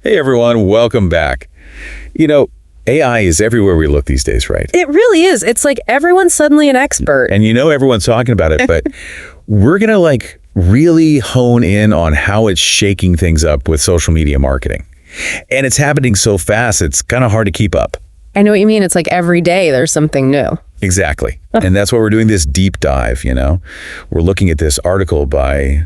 Hey everyone, welcome back. You know, AI is everywhere we look these days, right? It really is. It's like everyone's suddenly an expert. And you know everyone's talking about it, but we're going to really hone in on how it's shaking things up with social media marketing. And it's happening so fast, it's kind of hard to keep up. I know what you mean. It's like every day there's something new. Exactly. And that's why we're doing this deep dive, We're looking at this article by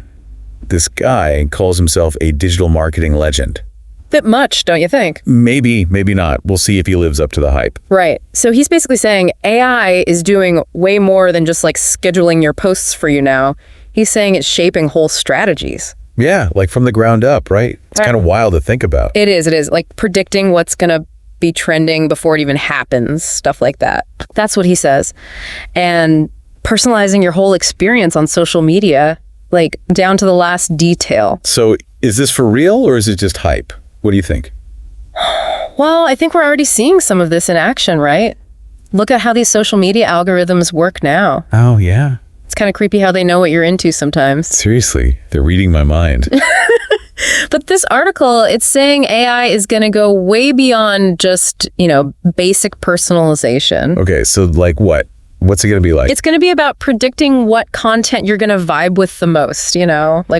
this guy, calls himself a digital marketing legend. Bit much, don't you think? Maybe, maybe not. We'll see if he lives up to the hype. Right. So he's basically saying AI is doing way more than just scheduling your posts for you now. He's saying it's shaping whole strategies. Yeah, from the ground up, right? It's kind of wild to think about. It is. Predicting what's going to be trending before it even happens, stuff like that. That's what he says. And personalizing your whole experience on social media, down to the last detail. So is this for real or is it just hype? What do you think? Well, I think we're already seeing some of this in action, right? Look at how these social media algorithms work now. Oh, yeah. It's kind of creepy how they know what you're into sometimes. Seriously, they're reading my mind. But this article, it's saying AI is going to go way beyond just, basic personalization. Okay, so what? What's it going to be like? It's going to be about predicting what content you're going to vibe with the most,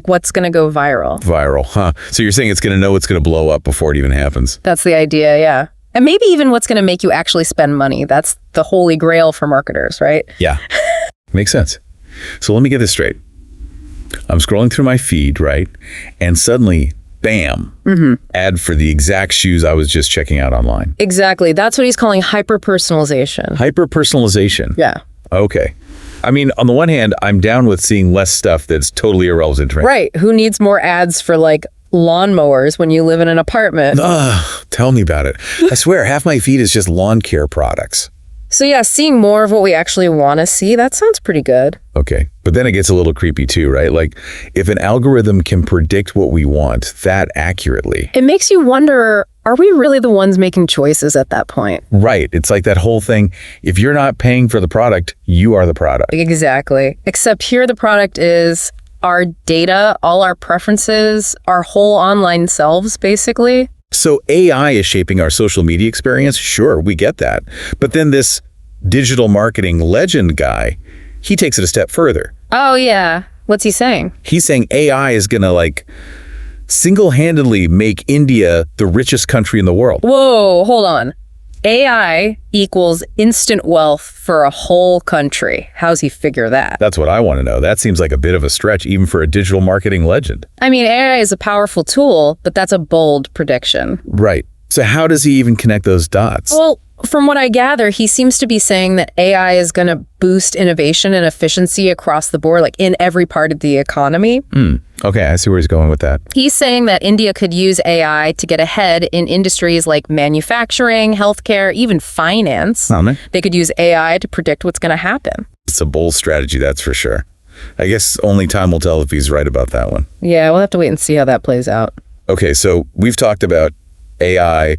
what's going to go viral. Viral, huh? So you're saying it's going to know what's going to blow up before it even happens? That's the idea, yeah. And maybe even what's going to make you actually spend money. That's the holy grail for marketers, right? Yeah, makes sense. So let me get this straight. I'm scrolling through my feed, right? And suddenly, bam, ad for the exact shoes I was just checking out online. Exactly. That's what he's calling hyper-personalization. Hyper-personalization? Yeah. Okay. I mean, on the one hand, I'm down with seeing less stuff that's totally irrelevant to me. Right. Who needs more ads for lawnmowers when you live in an apartment? Ugh, tell me about it. I swear, half my feed is just lawn care products. So yeah, seeing more of what we actually want to see, that sounds pretty good. Okay, but then it gets a little creepy too, right? If an algorithm can predict what we want that accurately. It makes you wonder, are we really the ones making choices at that point? Right, it's like that whole thing, if you're not paying for the product, you are the product. Exactly, except here the product is our data, all our preferences, our whole online selves, basically. So AI is shaping our social media experience? Sure, we get that. But then this digital marketing legend guy, he takes it a step further. Oh, yeah. What's he saying? He's saying AI is going to single-handedly make India the richest country in the world. Whoa, hold on. AI equals instant wealth for a whole country. How's he figure that? That's what I want to know. That seems like a bit of a stretch even for a digital marketing legend. I mean, AI is a powerful tool, but that's a bold prediction. Right. So how does he even connect those dots? Well, from what I gather, he seems to be saying that AI is going to boost innovation and efficiency across the board, in every part of the economy. Okay, I see where he's going with that. He's saying that India could use AI to get ahead in industries like manufacturing, healthcare, even finance. They could use AI to predict what's going to happen. It's a bold strategy, that's for sure. I guess only time will tell if he's right about that one. Yeah, we'll have to wait and see how that plays out. Okay, so we've talked about AI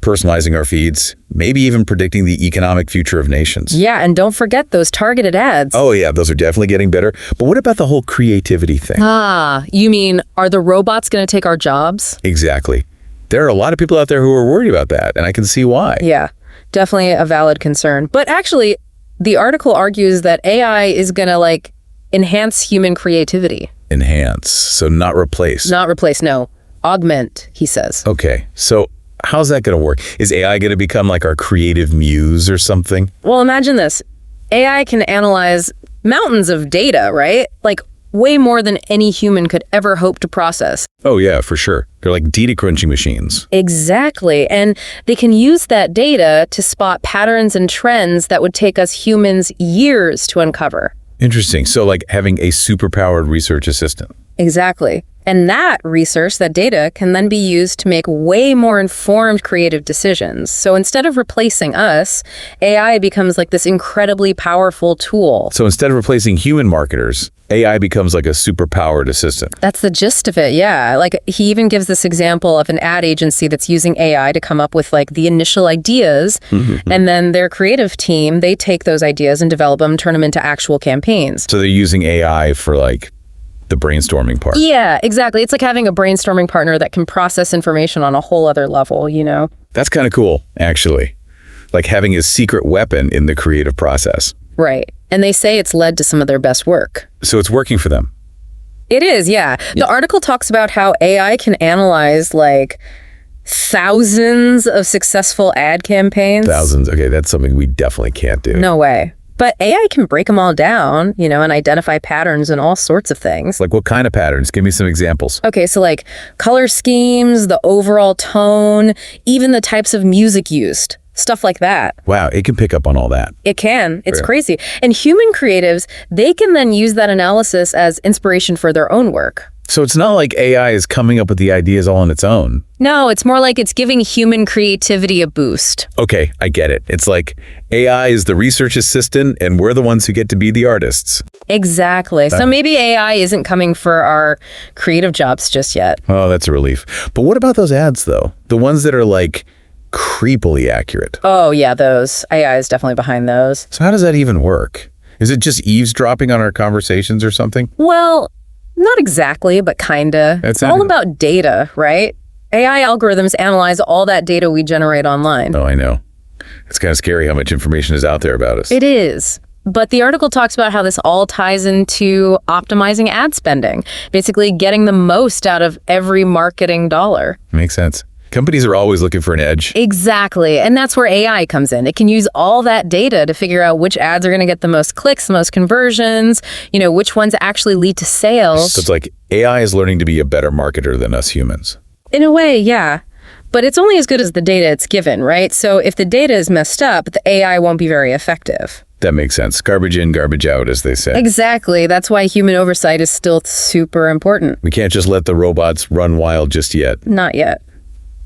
personalizing our feeds, maybe even predicting the economic future of nations. Yeah, and don't forget those targeted ads. Oh yeah, those are definitely getting better. But what about the whole creativity thing? You mean, are the robots going to take our jobs? Exactly. There are a lot of people out there who are worried about that, and I can see why. Yeah, definitely a valid concern. But actually, the article argues that AI is going to, enhance human creativity. Enhance, so not replace. Not replace, no. Augment, he says. Okay, so how's that going to work? Is AI going to become our creative muse or something? Well, imagine this. AI can analyze mountains of data, right? Way more than any human could ever hope to process. Oh, yeah, for sure. They're like data crunching machines. Exactly. And they can use that data to spot patterns and trends that would take us humans years to uncover. Interesting. So having a superpowered research assistant. Exactly. And that research, that data, can then be used to make way more informed creative decisions. So instead of replacing us, AI becomes this incredibly powerful tool. So instead of replacing human marketers, AI becomes a superpowered assistant. That's the gist of it, yeah. He even gives this example of an ad agency that's using AI to come up with the initial ideas, and then their creative team, they take those ideas and develop them, turn them into actual campaigns. So they're using AI for the brainstorming part. Yeah, exactly. It's like having a brainstorming partner that can process information on a whole other level, you know? That's kind of cool, actually. Like having a secret weapon in the creative process. Right. And they say it's led to some of their best work. So it's working for them. It is, yeah. The article talks about how AI can analyze like thousands of successful ad campaigns. Thousands. Okay, that's something we definitely can't do. No way. But AI can break them all down, you know, and identify patterns and all sorts of things. Like what kind of patterns? Give me some examples. Okay, so like color schemes, the overall tone, even the types of music used, stuff like that. Wow, it can pick up on all that. It can. It's Fair. crazy. And human creatives, they can then use that analysis as inspiration for their own work. So it's not like AI is coming up with the ideas all on its own. No, it's more like it's giving human creativity a boost. Okay, I get it. It's like AI is the research assistant and we're the ones who get to be the artists. Exactly. So maybe AI isn't coming for our creative jobs just yet. Oh, that's a relief. But what about those ads, though? The ones that are like creepily accurate. Oh, yeah, those. AI is definitely behind those. So how does that even work? Is it just eavesdropping on our conversations or something? Well, not exactly, but kinda. That It's all sounded- about data, right? AI algorithms analyze all that data we generate online. Oh, I know. It's kind of scary how much information is out there about us. It is. But the article talks about how this all ties into optimizing ad spending, basically getting the most out of every marketing dollar. Makes sense. Companies are always looking for an edge. Exactly. And that's where AI comes in. It can use all that data to figure out which ads are going to get the most clicks, the most conversions, you know, which ones actually lead to sales. So it's like AI is learning to be a better marketer than us humans. In a way, yeah. But it's only as good as the data it's given, right? So if the data is messed up, the AI won't be very effective. That makes sense. Garbage in, garbage out, as they say. Exactly. That's why human oversight is still super important. We can't just let the robots run wild just yet. Not yet.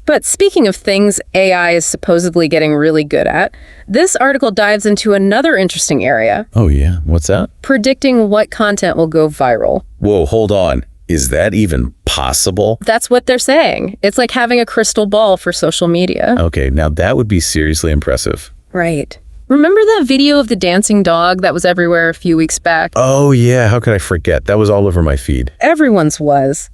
But speaking of things AI is supposedly getting really good at, this article dives into another interesting area, Oh, yeah. What's that? predicting what content will go viral. Whoa, hold on. Is that even possible? That's what they're saying. It's like having a crystal ball for social media. Okay, now that would be seriously impressive. Right. Remember that video of the dancing dog that was everywhere a few weeks back? Oh, yeah. How could I forget? That was all over my feed. Everyone's was.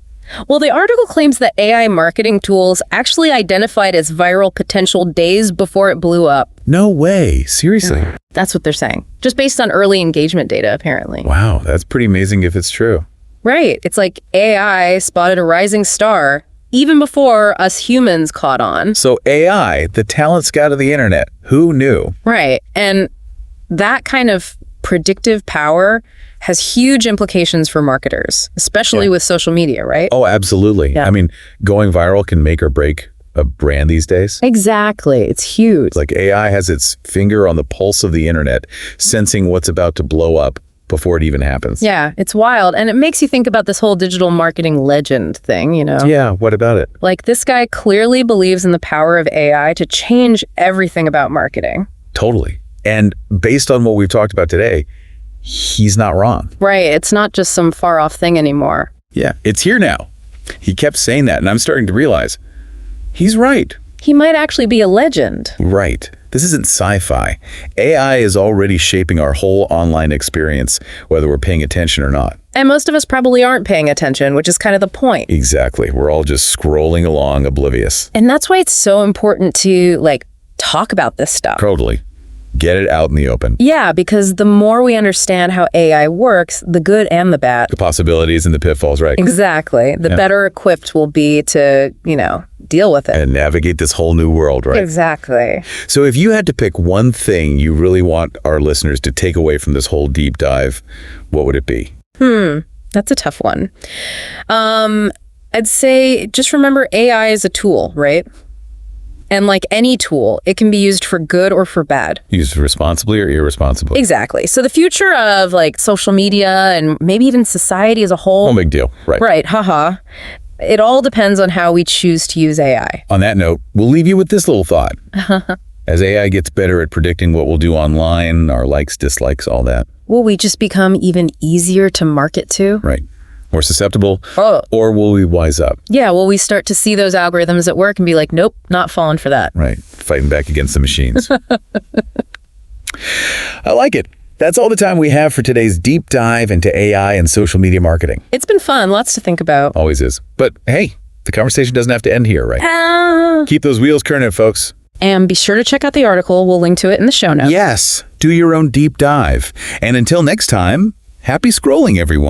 Well, the article claims that AI marketing tools actually identified its viral potential days before it blew up. No way. Seriously. That's what they're saying. Just based on early engagement data, apparently. Wow, that's pretty amazing if it's true. Right. It's like AI spotted a rising star even before us humans caught on. So AI, the talent scout of the internet, who knew? Right. And that kind of predictive power has huge implications for marketers, especially with social media, right? Oh, absolutely. Yeah. I mean, going viral can make or break a brand these days. Exactly. It's huge. Like AI has its finger on the pulse of the internet, sensing what's about to blow up before it even happens. Yeah, it's wild. And it makes you think about this whole digital marketing legend thing, you know? Yeah, what about it? Like this guy clearly believes in the power of AI to change everything about marketing. Totally. And based on what we've talked about today, he's not wrong. Right. It's not just some far off thing anymore. Yeah, it's here now. He kept saying that, and I'm starting to realize he's right. He might actually be a legend. Right. This isn't sci-fi. AI is already shaping our whole online experience, whether we're paying attention or not. And most of us probably aren't paying attention, which is kind of the point. Exactly. We're all just scrolling along oblivious. And that's why it's so important to like talk about this stuff. Totally. Get it out in the open. Yeah, because the more we understand how AI works, the good and the bad. The possibilities and the pitfalls, right? Exactly. The better equipped we'll be to, you know, deal with it. And navigate this whole new world, right? Exactly. So if you had to pick one thing you really want our listeners to take away from this whole deep dive, what would it be? That's a tough one. I'd say just remember AI is a tool, right? And like any tool, it can be used for good or for bad. Used responsibly or irresponsibly? Exactly. So the future of like social media and maybe even society as a whole. No big deal. Right. Right. Haha. It all depends on how we choose to use AI. On that note, we'll leave you with this little thought. As AI gets better at predicting what we'll do online, our likes, dislikes, all that. Will we just become even easier to market to? Right. More susceptible? Oh. Or will we wise up? Yeah, will we start to see those algorithms at work and be like, nope, not falling for that. Right. Fighting back against the machines. I like it. That's all the time we have for today's deep dive into AI and social media marketing. It's been fun. Lots to think about. Always is. But hey, the conversation doesn't have to end here, right? Keep those wheels turning, folks. And be sure to check out the article. We'll link to it in the show notes. Yes, do your own deep dive. And until next time, happy scrolling, everyone.